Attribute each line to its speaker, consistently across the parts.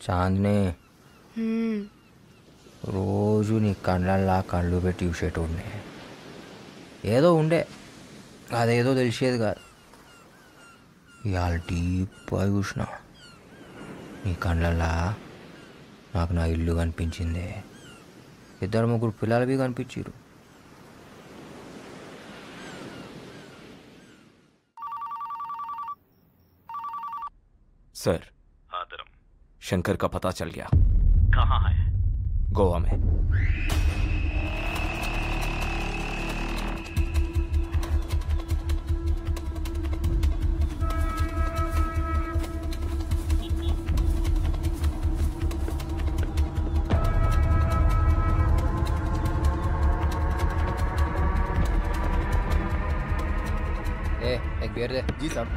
Speaker 1: చాందిని రోజు నీ కళ్ళల్లా కళ్ళు పెట్టి చూసేటోడిని. ఏదో ఉండే అదేదో తెలిసేది కాదు. ఇవాళ డీప్గా చూసిన నీ కళ్ళల్లా నాకు నా ఇల్లు కనిపించింది. 2-3 పిల్లలవి కనిపించారు.
Speaker 2: सर शंकर का पता चल गया. कहाँ है? गोवा में.
Speaker 1: एक बियर दे.
Speaker 3: जी साहब.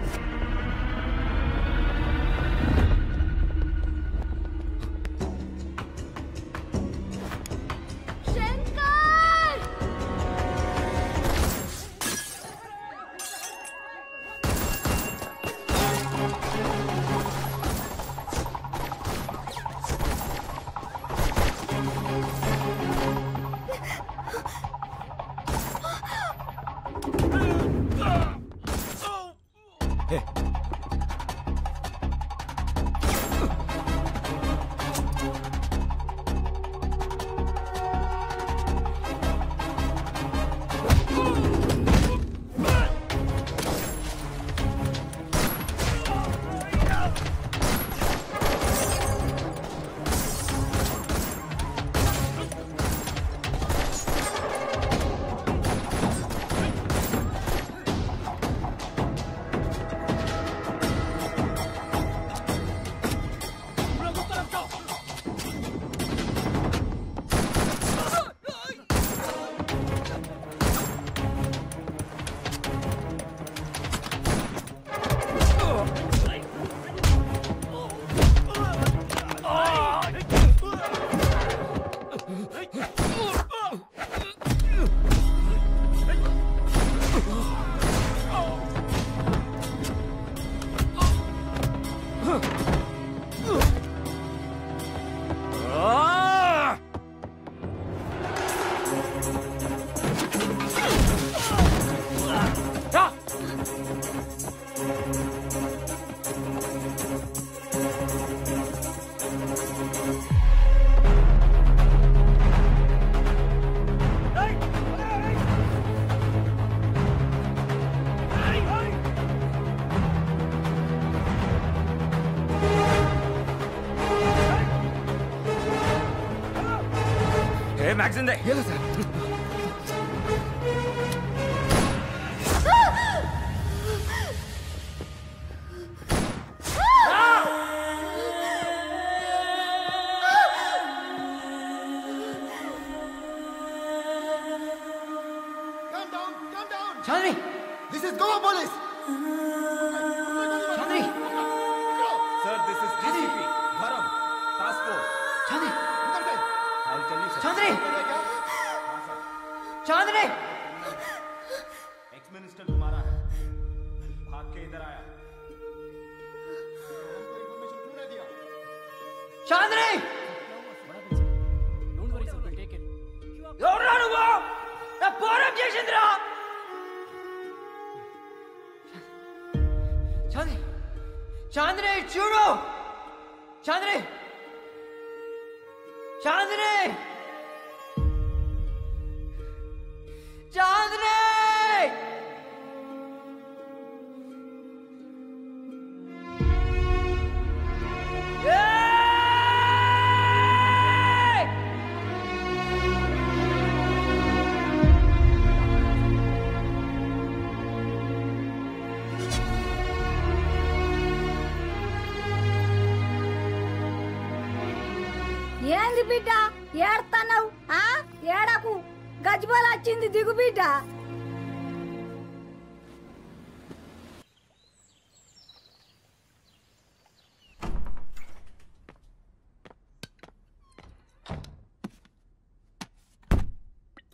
Speaker 2: मैगजीन दे.
Speaker 3: ये लो sir.
Speaker 1: Chandni,
Speaker 3: This is Goa police.
Speaker 1: Chandni,
Speaker 2: sir this is DCP Dharam task force.
Speaker 1: Chandni,
Speaker 3: इधर से.
Speaker 2: I'll tell you sir.
Speaker 1: Chandni, Chandni.
Speaker 2: Ex minister तुम्हारा है, भाग के इधर आया.
Speaker 1: చాంద్ని, ఎవరురా నువ్వు? నా పోరం చేసిందిరా. చాంద్ని, చాంద్ని చూడు. చాంద్ని, చాంద్ని, చాంద్ని.
Speaker 4: ఏంది బిడ్డ ఏడతావు? ఏడకు, గజ్బల్ వచ్చింది, దిగు బిడ్డ.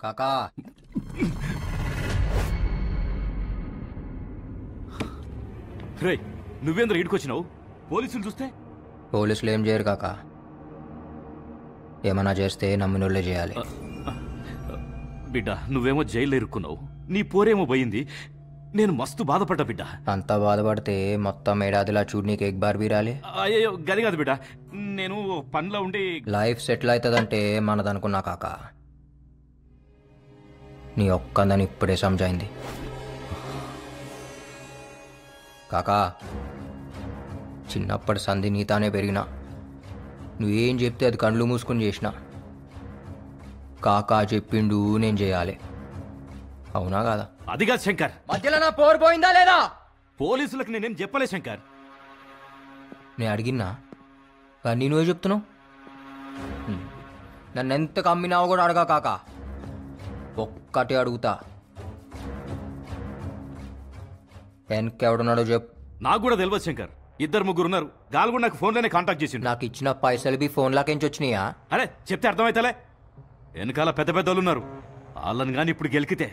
Speaker 1: కాకా,
Speaker 2: రే నువ్వేంద్ర ఈడుకొచ్చినావు? పోలీసులు చూస్తే
Speaker 1: పోలీసులు ఏం చేయరు కాక, ఏమన్నా చేస్తే నమ్మినోళ్ళే చేయాలి.
Speaker 2: బిడ్డ నువ్వేమో జైల్లో ఇరుక్కున్నావు, నీ పోరేమో పోయింది. నేను మస్తు బాధపడ్డా బిడ్డ.
Speaker 1: అంత బాధపడితే మొత్తం ఏడాదిలా చూడు నీకు ఎగ్ బార్ బీరాలి.
Speaker 2: అయ్యో గది కాదు బిడ్డ, నేను పనిలో ఉండి.
Speaker 1: లైఫ్ సెటిల్ అవుతుందంటే మనదనుకున్నా కాక, నీ ఒక్కందని ఇప్పుడే సమజైంది కాకా. చిన్నప్పటి సంధి నీతానే పెరిగినా, నువ్వేం చెప్తే అది కండ్లు మూసుకొని చేసిన. కాకా చెప్పిండు నేను చేయాలి, అవునా కాదా?
Speaker 2: అది కాదు శంకర్,
Speaker 1: మధ్యలో నా పోరు పోయిందా లేదా?
Speaker 2: పోలీసులకు నేనేం చెప్పలే శంకర్.
Speaker 1: నేను అడిగినా కానీ నువ్వే చెప్తున్నావు. నన్ను ఎంత కమ్మినావో కూడా అడగా కాకా, ఒక్కటే అడుగుతా, వెనకెవడున్నాడో చెప్పు.
Speaker 2: నాకు కూడా తెలియదు శంకర్, 2-3 ఉన్నారు. గాలు కూడా నాకు ఫోన్లోనే కాంటాక్ట్ చేసిండు.
Speaker 1: నాకు ఇచ్చిన పైసలు బి ఫోన్లాకెంచి వచ్చినాయా?
Speaker 2: అరే చెప్తే అర్థమైతలే, వెనకాల పెద్ద పెద్దోళ్ళు ఉన్నారు. వాళ్ళని కానీ ఇప్పుడు గెలికితే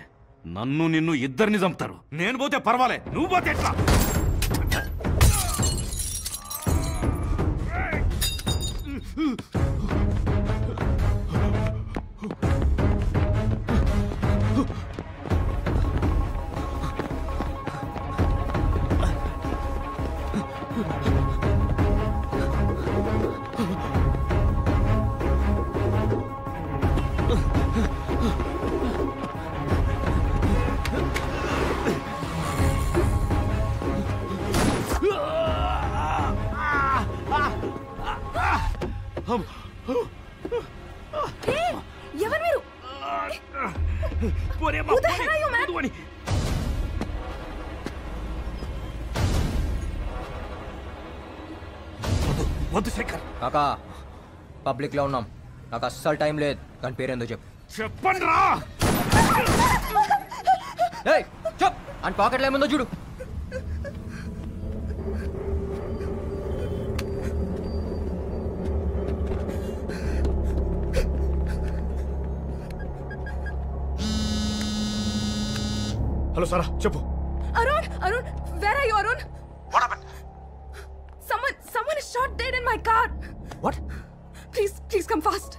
Speaker 2: నన్ను నిన్ను ఇద్దరిని చంపుతారు. నేను పోతే పర్వాలే, నువ్వు పోతే ఎట్లా?
Speaker 4: ఎవరు మీరు? Who the hell are you, man?
Speaker 2: వద్దు శంకర్.
Speaker 1: కాకా పబ్లిక్ లో ఉన్నాం, నాకు అస్సలు టైం లేదు. దాని పేరేందో చెప్పు.
Speaker 2: చెప్పండి రా.
Speaker 1: చెప్, అని పాకెట్లో ఏముందో చూడు.
Speaker 2: హలో సారా చెప్పు.
Speaker 3: Arun, where are you, Arun?
Speaker 2: What happened?
Speaker 3: Someone is shot dead in my car.
Speaker 2: What?
Speaker 3: Please come fast.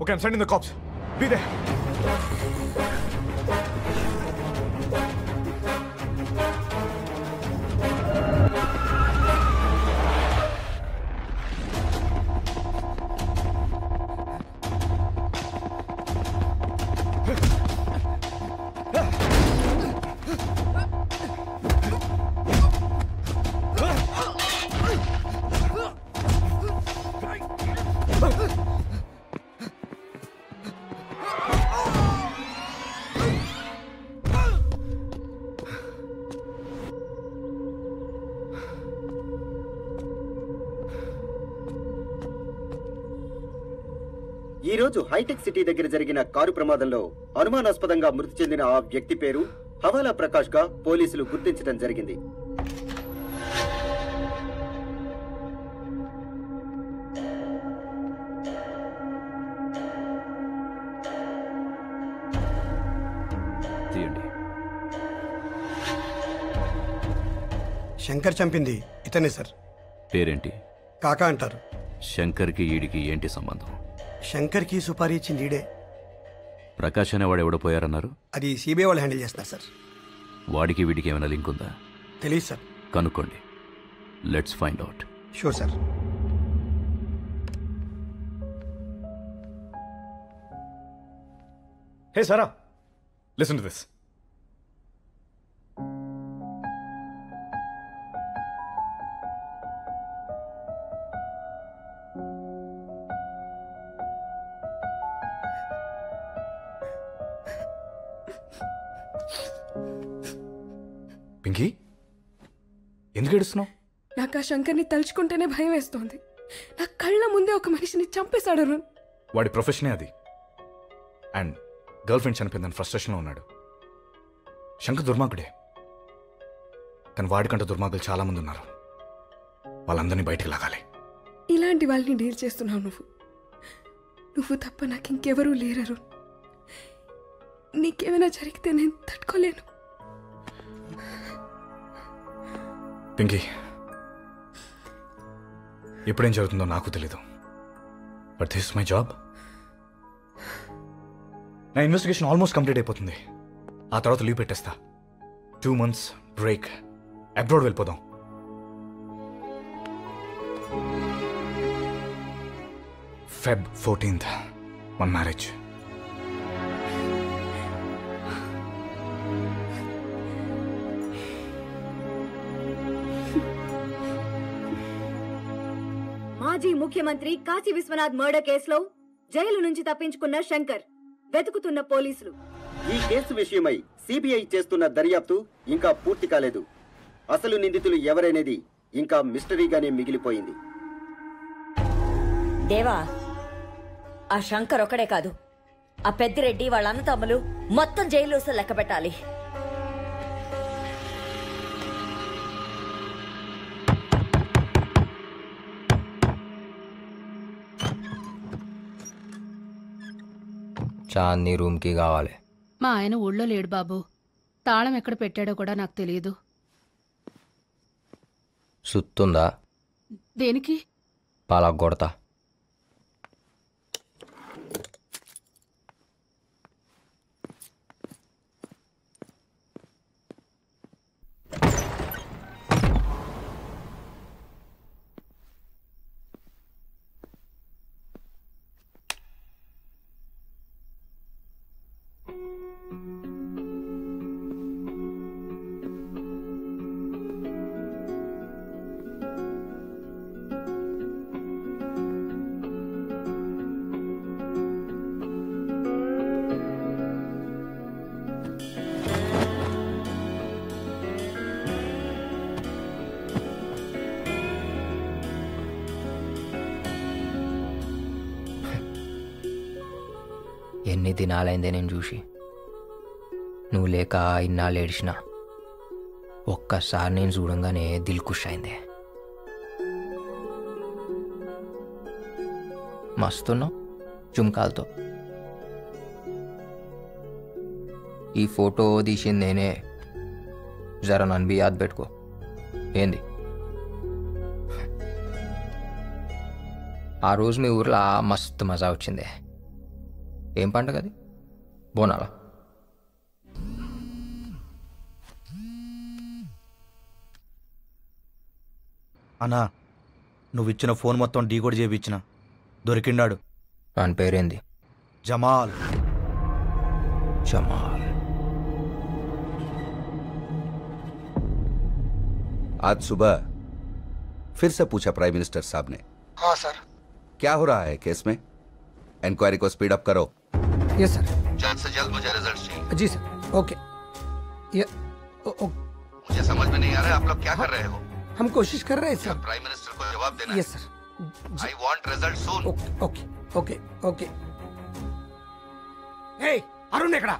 Speaker 2: Okay, I'm sending the cops. Be there.
Speaker 5: ఈ రోజు హైటెక్ సిటీ దగ్గర జరిగిన కారు ప్రమాదంలో అనుమానాస్పదంగా మృతి చెందిన ఆ వ్యక్తి పేరు హవాలా ప్రకాష్ గా పోలీసులు గుర్తించడం జరిగింది.
Speaker 6: శంకర్ చంపింది ఇతనే సార్.
Speaker 2: పేరేంటి?
Speaker 6: కాకా అంటారు.
Speaker 2: శంకర్కి ఈడికి ఏంటి సంబంధం?
Speaker 6: శంకర్కి సుపారీ ఇచ్చింది ఈడే.
Speaker 2: ప్రకాష్ అనేవాడు ఎవడో పోయారన్నారు?
Speaker 6: అది సిబిఐ వాళ్ళు హ్యాండిల్ చేస్తున్నారు సార్.
Speaker 2: వాడికి వీడికి ఏమైనా లింక్ ఉందా?
Speaker 6: తెలియదు సార్.
Speaker 2: కనుక్కోండి. Let's find out.
Speaker 6: Sure sir.
Speaker 7: Hey Sarah, listen to this. Pinky, ఎందుకు ఏడుస్తున్నావు?
Speaker 3: నాకు ఆ శంకర్ని తలుచుకుంటేనే భయం వేస్తోంది. నా కళ్ళ ముందే ఒక మనిషిని చంపేశాడు అరుణ్.
Speaker 7: వాడి ప్రొఫెషనే అది. అండ్ గర్ల్ ఫ్రెండ్ చనిపోయిందని ఫ్రస్ట్రేషన్లో ఉన్నాడు. శంకర్ దుర్మార్గుడే, కానీ వాడికంటే దుర్మార్గులు చాలా మంది ఉన్నారు. వాళ్ళందరినీ బయటికి లాగాలి.
Speaker 3: ఇలాంటి వాళ్ళని డీల్ చేస్తున్నావు నువ్వు తప్ప నాకు ఇంకెవరూ లేరు అరుణ్. నీకేమైనా జరిగితే నేను తట్టుకోలేను.
Speaker 7: పింకీ, ఎప్పుడేం జరుగుతుందో నాకు తెలీదు. But this my job. నా ఇన్వెస్టిగేషన్ ఆల్మోస్ట్ కంప్లీట్ అయిపోతుంది. ఆ తర్వాత లీవ్ పెట్టేస్తా. 2 months బ్రేక్. అబ్రాడ్ వెళ్ళిపోదాం. Feb 14th మన మ్యారేజ్.
Speaker 8: మాజీ ముఖ్యమంత్రి కాశీ విశ్వనాథ్ మర్డర్ కేసులో జైలు నుంచి తప్పించుకున్న శంకర్ వెతుకుతున్న పోలీసులు.
Speaker 5: ఈ కేసు విషయమై సిబిఐ చేస్తున్న దర్యాప్తు ఇంకా పూర్తి కాలేదు. అసలు నిందితులు ఎవరనేది ఇంకా మిస్టరీగానే మిగిలిపోయింది.
Speaker 9: దేవా, ఆ శంకర్ ఒక్కడే కాదు, ఆ పెద్దిరెడ్డి వాళ్ళ అన్నతమ్ములు మొత్తం జైలు లెక్క పెట్టాలి.
Speaker 1: చాందీ రూమ్కి కావాలి.
Speaker 4: మా ఆయన ఊళ్ళో లేడు బాబు. తాళం ఎక్కడ పెట్టాడో కూడా నాకు తెలియదు.
Speaker 1: సుత్తుందా?
Speaker 4: దేనికి?
Speaker 1: పాలకు కొడతా. ఎన్ని దినాలైందే నేను చూసి. నువ్వు లేక ఇన్నాళ్ళు ఏడిచిన. ఒక్కసారి నేను చూడంగానే దిల్ ఖుష్ అయిందే. మస్తున్నావు జుమ్కాలతో. ఈ ఫోటో తీసింది నేనే. జర నన్ను బి యాద్ పెట్టుకో. ఏంది? ఆ రోజు మీ ఊర్లో మస్తు మజా వచ్చిందే. ఏం పండుగ అది? బోనాలా?
Speaker 10: అన్నా, నువ్విచ్చిన ఫోన్ మొత్తం డీకోడ్ చేయించిన. దొరికిండాడు.
Speaker 1: వాని పేరేంది?
Speaker 10: జమాల్.
Speaker 1: జమాల్.
Speaker 11: आज सुबह फिर से पूछा प्राइम मिनिस्टर साहब ने।
Speaker 6: हाँ सर.
Speaker 11: क्या हो रहा है केस में? इंक्वायरी को स्पीड अप करो।
Speaker 6: Yes sir.
Speaker 11: जल्द से जल्द मुझे रिजल्ट चाहिए।
Speaker 6: जी सर. ओके.
Speaker 11: मुझे समझ में नहीं आ रहा है आप लोग क्या कर रहे हो?
Speaker 6: हम कोशिश कर रहे हैं सर.
Speaker 11: प्राइम मिनिस्टर को जवाब देना।
Speaker 6: Yes sir.
Speaker 11: I want result soon.
Speaker 6: Okay okay okay. Hey Arun ఎక్కడా?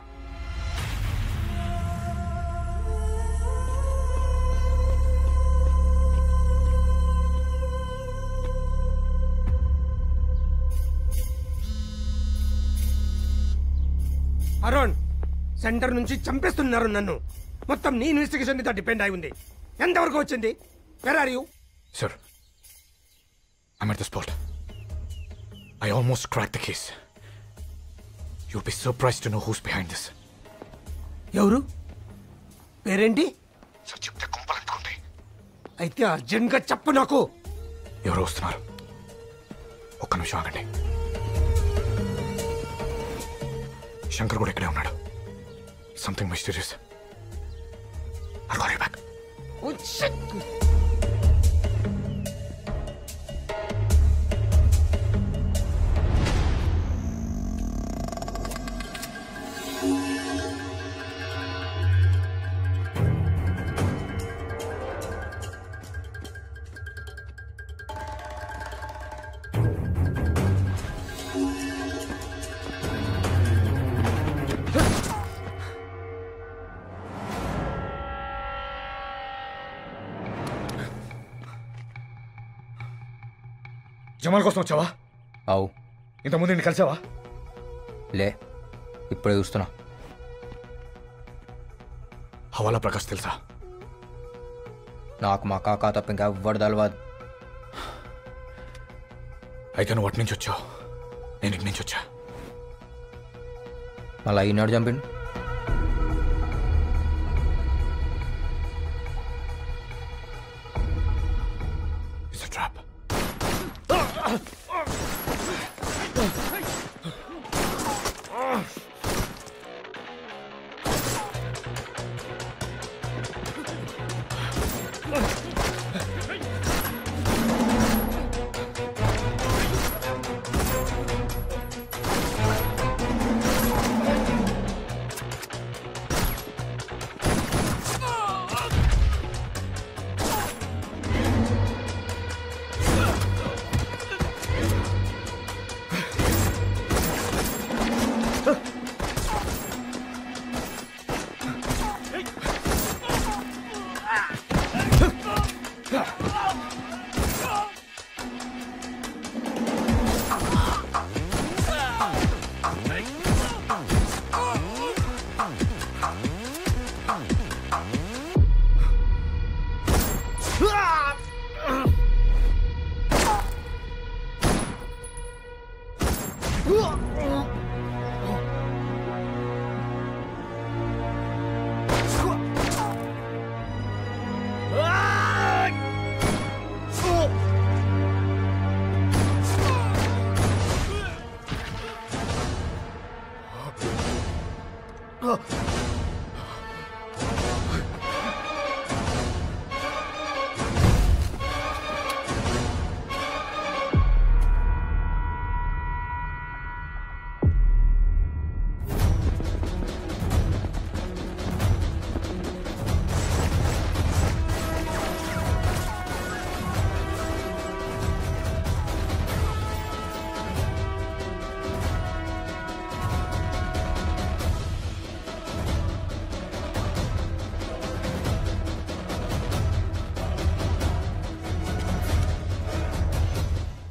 Speaker 6: అరుణ్, సెంటర్ నుంచి చంపేస్తున్నారు నన్ను. మొత్తం నీ ఇన్వెస్టిగేషన్ మీద డిపెండ్ అయి ఉంది. ఎంతవరకు వచ్చింది? Where are you?
Speaker 7: Sir, I'm at the spot. I almost cracked the case. You'll be surprised to know who's behind this.
Speaker 6: ఎవరు? పేరేంటి?
Speaker 7: Sir, చెప్తే కుంపలంటుకుంటాయి.
Speaker 6: అయితే అర్జెంట్గా చెప్పు నాకు.
Speaker 7: ఎవరు వస్తున్నారు? ఒక్క నిమిషం ఆగండి. శంకర్ కూడా ఇక్కడే ఉన్నాడు. Something mysterious. I'll call you back.
Speaker 6: Oh shit.
Speaker 7: Jamal కోసం వచ్చావా?
Speaker 1: అవు.
Speaker 7: ఇంతకుముందు నేను కలిసావా?
Speaker 1: లే, ఇప్పుడే చూస్తున్నా.
Speaker 7: హవాలా ప్రకాష్ తెలుసా?
Speaker 1: నాకు మా కాకా తప్ప ఇంకా ఎవ్వడు తెలవదు.
Speaker 7: అయితే నువ్వు అటు నుంచి వచ్చావు, నేను ఇటు నుంచి వచ్చా.
Speaker 1: మళ్ళీ ఈనాడు చంపిండు.
Speaker 7: It's a trap.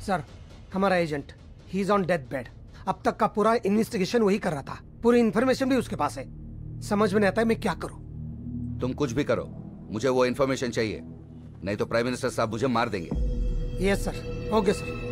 Speaker 6: सर, हमारा agent he is on death bed. अब तक का पूरा इन्वेस्टिगेशन वही कर रहा था. पूरी इन्फॉर्मेशन भी उसके पास है. समझ में नहीं आता है मैं क्या करूं.
Speaker 11: तुम कुछ भी करो, मुझे वो इन्फॉर्मेशन चाहिए, नहीं तो प्राइम मिनिस्टर साहब मुझे मार देंगे.
Speaker 6: Yes sir. Okay sir.